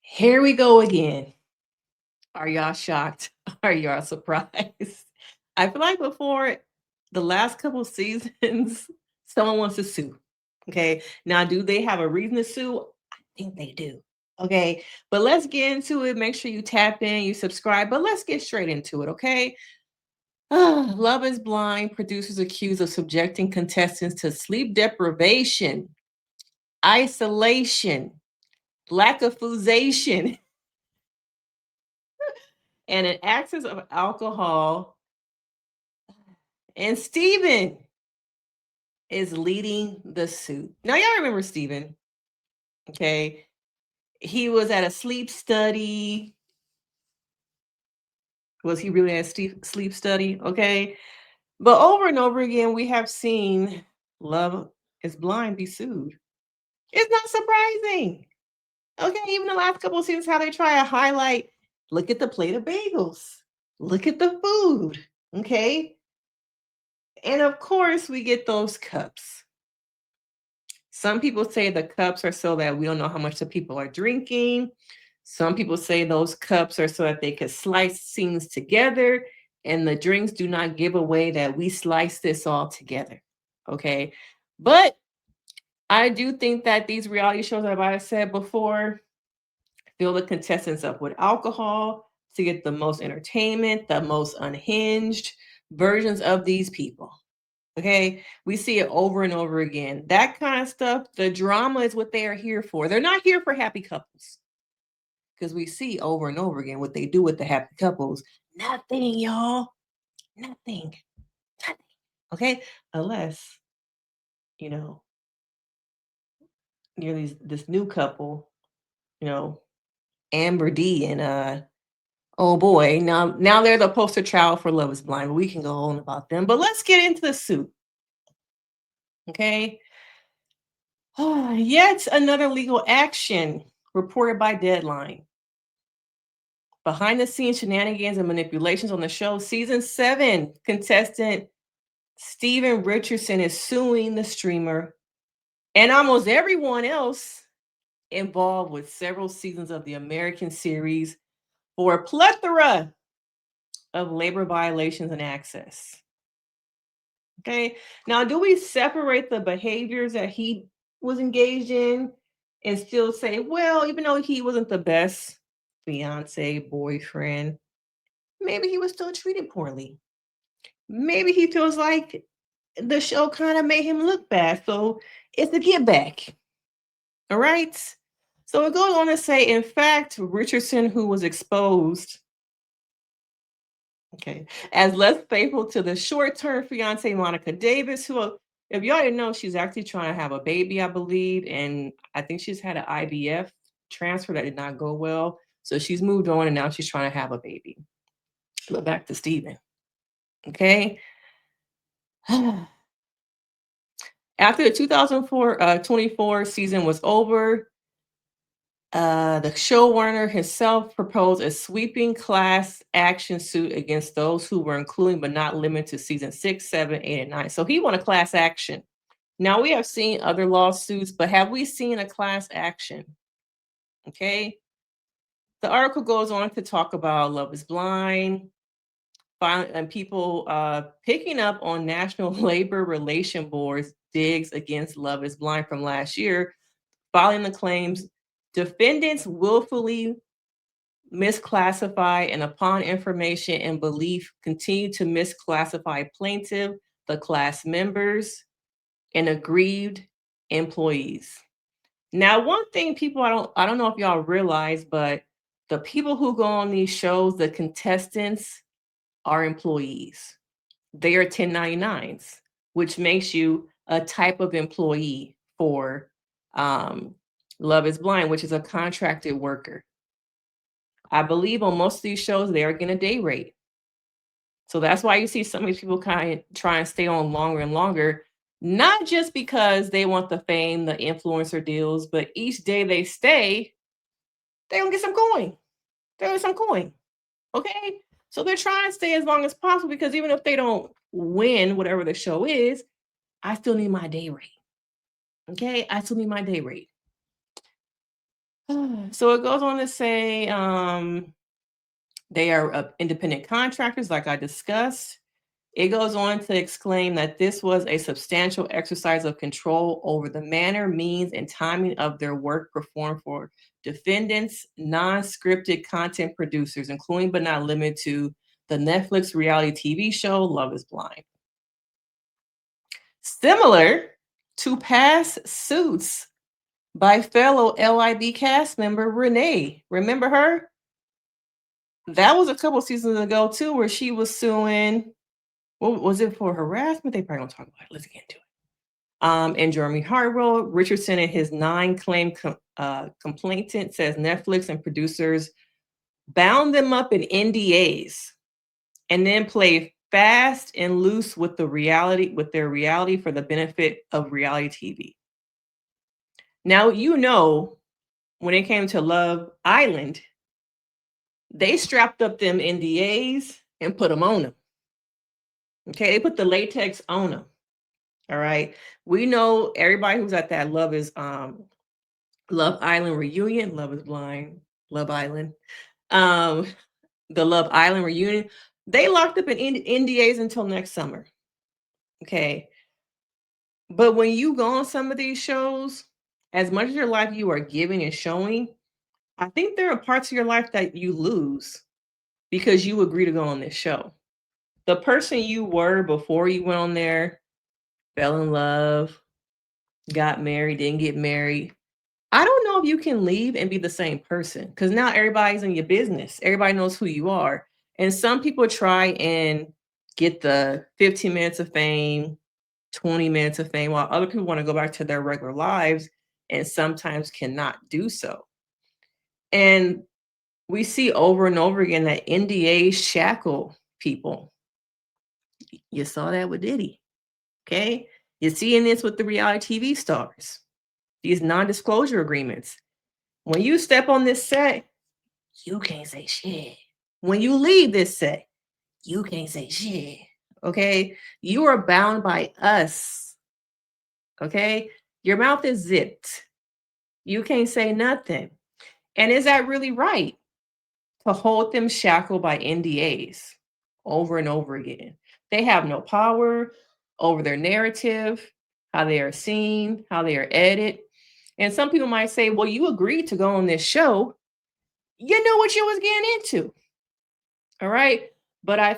Here we go again. Are y'all shocked? Are y'all surprised? I feel like before the last couple seasons, someone wants to sue. Okay. Now, do they have a reason to sue? I think they do. Okay. But let's get into it. Make sure you tap in, you subscribe, but let's get straight into it. Okay. Love is Blind producers accused of subjecting contestants to sleep deprivation, isolation, lack of foodization, and an excess of alcohol. And Steven is leading the suit. Now, y'all remember Steven, okay? He was at a sleep study. Was he really at a sleep study? Okay. But over and over again, we have seen Love is Blind be sued. It's not surprising. Okay. Even the last couple of seasons, how they try to highlight look at the plate of bagels, look at the food. Okay. And of course, we get those cups. Some people say the cups are so that we don't know how much the people are drinking. Some people say those cups are so that they could slice scenes together and the drinks do not give away that we slice this all together. Okay. But I do think that these reality shows, as I said before, fill the contestants up with alcohol to get the most entertainment, the most unhinged versions of these people. Okay. We see it over and over again. That kind of stuff, the drama is what they are here for. They're not here for happy couples because we see over and over again what they do with the happy couples. Nothing, y'all. Nothing. Nothing. Okay. Unless, you know, you're this new couple, you know, Amber D and oh boy, now they're the poster child for Love is Blind. But we can go on about them. But let's get into the suit. Okay. Yet another legal action reported by Deadline. Behind the scenes shenanigans and manipulations on the show, season 7 contestant Steven Richardson is suing the streamer and almost everyone else involved with several seasons of the American series for a plethora of labor violations and access. Okay. Now, do we separate the behaviors that he was engaged in and still say, well, even though he wasn't the best fiance, boyfriend, maybe he was still treated poorly? Maybe he feels like the show kind of made him look bad. So it's a get back. All right. So it goes on to say, in fact, Richardson, who was exposed, okay, as less faithful to the short-term fiance Monica Davis, who, if y'all didn't know, she's actually trying to have a baby, I believe, and I think she's had an IVF transfer that did not go well. So she's moved on, and now she's trying to have a baby. But back to Steven. Okay. After the 2024 season was over, the showrunner himself proposed a sweeping class action suit against those who were including but not limited to season 6, 7, 8, and 9. So he won a class action. Now we have seen other lawsuits, but have we seen a class action? Okay. The article goes on to talk about Love is Blind, and people picking up on National Labor Relation Board's digs against Love is Blind from last year, filing the claims defendants willfully misclassify and upon information and belief continue to misclassify plaintiff, the class members, and aggrieved employees. Now, one thing people I don't know if y'all realize, but the people who go on these shows, the contestants, are employees. They are 1099s, which makes you a type of employee for Love is Blind, which is a contracted worker. I believe on most of these shows, they are getting a day rate. So that's why you see some of these people kind of try and stay on longer and longer, not just because they want the fame, the influencer deals, but each day they stay, they don't get some coin. They get some coin. Okay. So they're trying to stay as long as possible because even if they don't win whatever the show is, I still need my day rate. Okay. I still need my day rate. So it goes on to say they are independent contractors, like I discussed. It goes on to exclaim that this was a substantial exercise of control over the manner, means, and timing of their work performed for defendants, non-scripted content producers, including but not limited to the Netflix reality TV show Love is Blind. Similar to past suits by fellow LIB cast member Renee. Remember her? That was a couple seasons ago too, where she was suing. What was it for harassment? They probably don't talk about it. Let's get into it. And Jeremy Harwell, Richardson and his 9-claim complainant says Netflix and producers bound them up in NDAs and then play fast and loose with their reality for the benefit of reality TV. Now, when it came to Love Island, they strapped up them NDAs and put them on them. Okay, they put the latex on them. All right. We know everybody who's at that Love Island reunion, Love is Blind, Love Island, the Love Island reunion, they locked up in NDAs until next summer. Okay. But when you go on some of these shows, as much of your life you are giving and showing, I think there are parts of your life that you lose because you agree to go on this show. The person you were before you went on there, fell in love, got married, didn't get married. I don't know if you can leave and be the same person because now everybody's in your business. Everybody knows who you are. And some people try and get the 15 minutes of fame, 20 minutes of fame, while other people want to go back to their regular lives and sometimes cannot do so. And we see over and over again that NDAs shackle people. You saw that with Diddy. Okay. You're seeing this with the reality TV stars, these non-disclosure agreements. When you step on this set, you can't say shit. When you leave this set, you can't say shit. Okay. You are bound by us. Okay. Your mouth is zipped. You can't say nothing. And is that really right to hold them shackled by NDAs over and over again? They have no power over their narrative, how they are seen, how they are edited. And some people might say, well, you agreed to go on this show. You know what you was getting into. All right. But I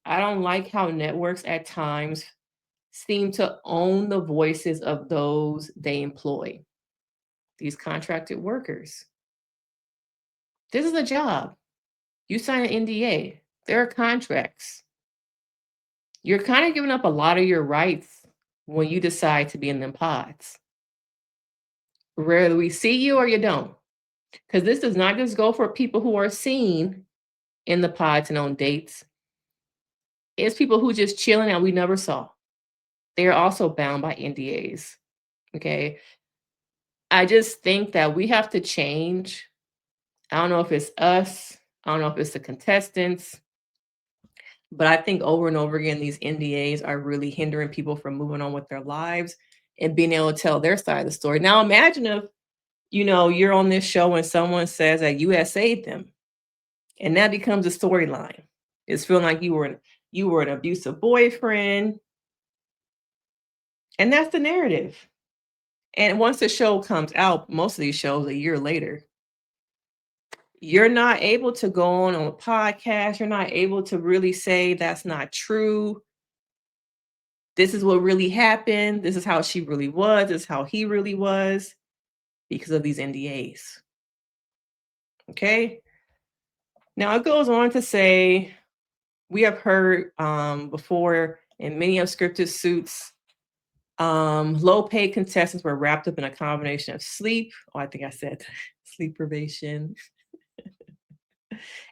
don't like how networks at times seem to own the voices of those they employ, these contracted workers. This is a job. You sign an NDA. There are contracts. You're kind of giving up a lot of your rights when you decide to be in them pods. Whether we see you or you don't. Because this does not just go for people who are seen in the pods and on dates. It's people who just chilling and we never saw. They are also bound by NDAs. Okay. I just think that we have to change. I don't know if it's us. I don't know if it's the contestants. But I think over and over again, these NDAs are really hindering people from moving on with their lives and being able to tell their side of the story. Now, imagine if, you're on this show and someone says that you SA'd them, and that becomes a storyline. It's feeling like you were an abusive boyfriend, and that's the narrative. And once the show comes out, most of these shows a year later, you're not able to go on a podcast. You're not able to really say that's not true. This is what really happened. This is how she really was. This is how he really was because of these NDAs. Okay. Now it goes on to say, we have heard before in many of scripted suits, low paid contestants were wrapped up in a combination of sleep. Oh, I think I said sleep privation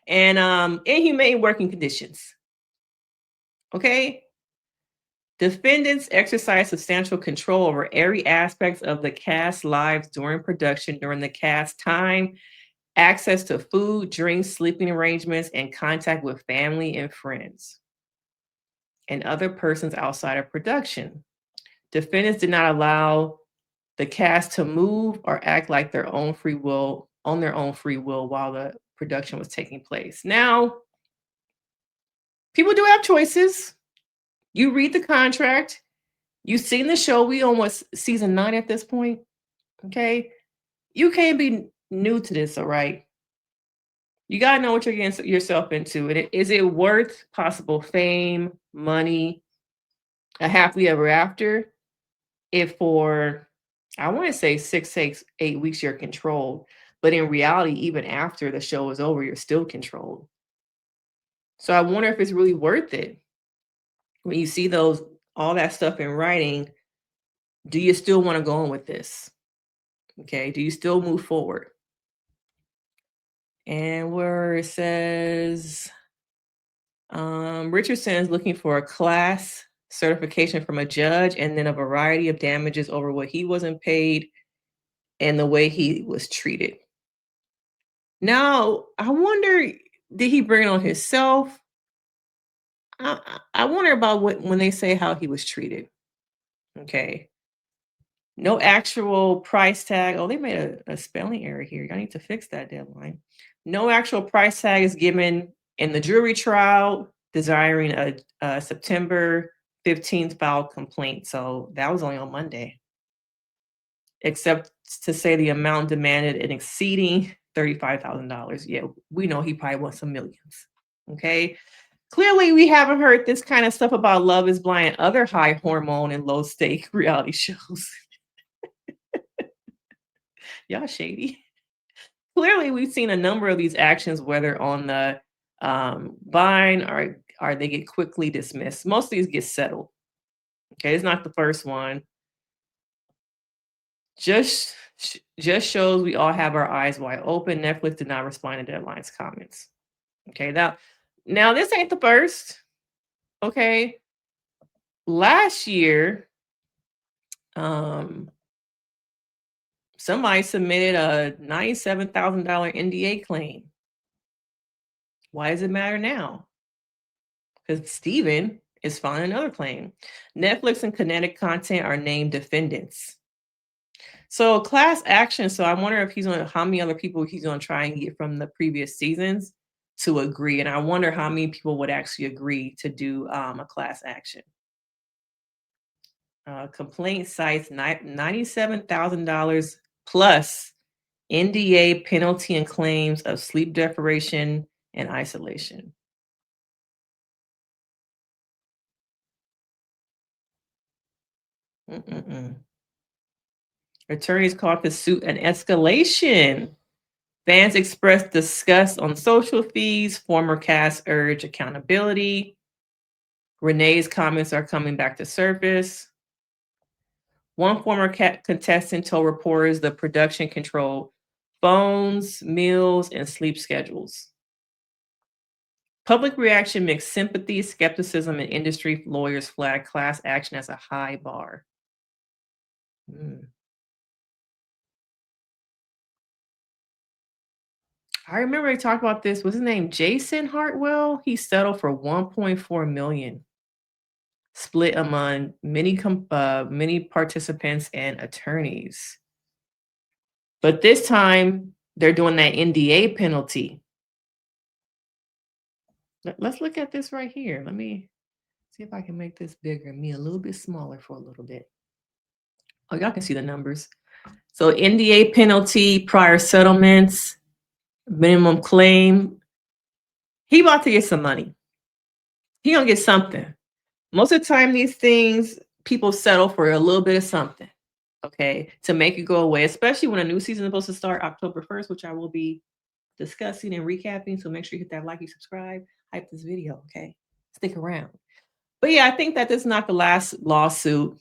and inhumane working conditions. Okay. Defendants exercise substantial control over every aspect of the cast's lives during production, during the cast time, access to food, drinks, sleeping arrangements, and contact with family and friends and other persons outside of production. Defendants did not allow the cast to move or act like their own free will on their own free will while the production was taking place. Now, people do have choices. You read the contract. You've seen the show. We almost season 9 at this point. Okay. You can't be new to this, all right? You gotta know what you're getting yourself into. Is it worth possible fame, money, a happily ever after? If for, I want to say 6, 8 weeks you're controlled, but in reality, even after the show is over, you're still controlled. So I wonder if it's really worth it. When you see those all that stuff in writing, do you still want to go on with this? Okay, do you still move forward? And where it says Richardson is looking for a class certification from a judge and then a variety of damages over what he wasn't paid and the way he was treated. Now, I wonder, did he bring it on himself? I wonder about what when they say how he was treated. Okay. No actual price tag. Oh, they made a spelling error here. I need to fix that deadline. No actual price tag is given in the jury trial, desiring a September 15th filed complaint. So that was only on Monday. Except to say the amount demanded and exceeding $35,000. Yeah, we know he probably wants some millions. Okay. Clearly, we haven't heard this kind of stuff about Love is Blind, other high hormone and low stake reality shows. Y'all shady. Clearly, we've seen a number of these actions, whether on the vine or they get quickly dismissed. Most of these get settled. Okay, it's not the first one. Just shows we all have our eyes wide open. Netflix did not respond to Deadline's comments. Okay, now this ain't the first. Okay, last year, somebody submitted a $97,000 NDA claim. Why does it matter now? Because Steven is filing another claim. Netflix and Kinetic Content are named defendants. So class action. So I wonder if how many other people he's going to try and get from the previous seasons to agree. And I wonder how many people would actually agree to do a class action. Complaint cites $97,000 plus NDA penalty and claims of sleep deprivation and isolation. Attorneys called the suit an escalation. Fans expressed disgust on social feeds. Former cast urge accountability. Renee's comments are coming back to surface. One former contestant told reporters the production controlled phones, meals, and sleep schedules. Public reaction mixed sympathy, skepticism, and industry lawyers flag class action as a high bar. I remember they talked about this. What's his name? Jason Hartwell. He settled for $1.4 million, split among many participants and attorneys. But this time they're doing that NDA penalty. Let's look at this right here. Let me see if I can make this bigger, me a little bit smaller for a little bit. Oh, y'all can see the numbers. So NDA penalty, prior settlements, minimum claim. He about to get some money. He gonna get something. Most of the time, these things, people settle for a little bit of something, okay, to make it go away, especially when a new season is supposed to start October 1st, which I will be discussing and recapping. So make sure you hit that like, you subscribe, hype this video, okay? Stick around. But yeah, I think that this is not the last lawsuit.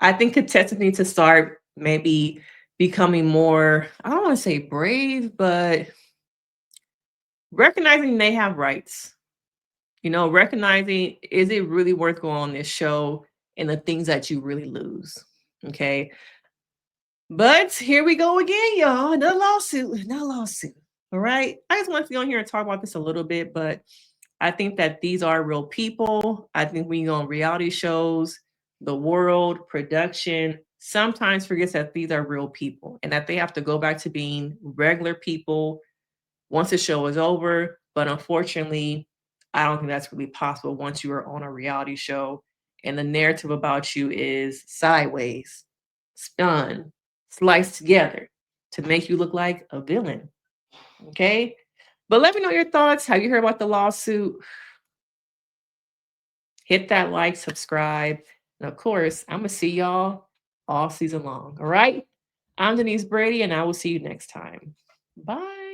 I think contestants need to start maybe becoming more, I don't want to say brave, but recognizing they have rights. Recognizing, is it really worth going on this show and the things that you really lose? Okay. But here we go again, y'all. Another lawsuit. All right. I just want to go on here and talk about this a little bit, but I think that these are real people. I think when you go on reality shows, the world, production, sometimes forgets that these are real people and that they have to go back to being regular people once the show is over. But unfortunately, I don't think that's really possible once you are on a reality show and the narrative about you is sideways, spun, sliced together to make you look like a villain. Okay. But let me know your thoughts. How you heard about the lawsuit? Hit that like, subscribe. And of course, I'm going to see y'all all season long. All right. I'm Denise Brady, and I will see you next time. Bye.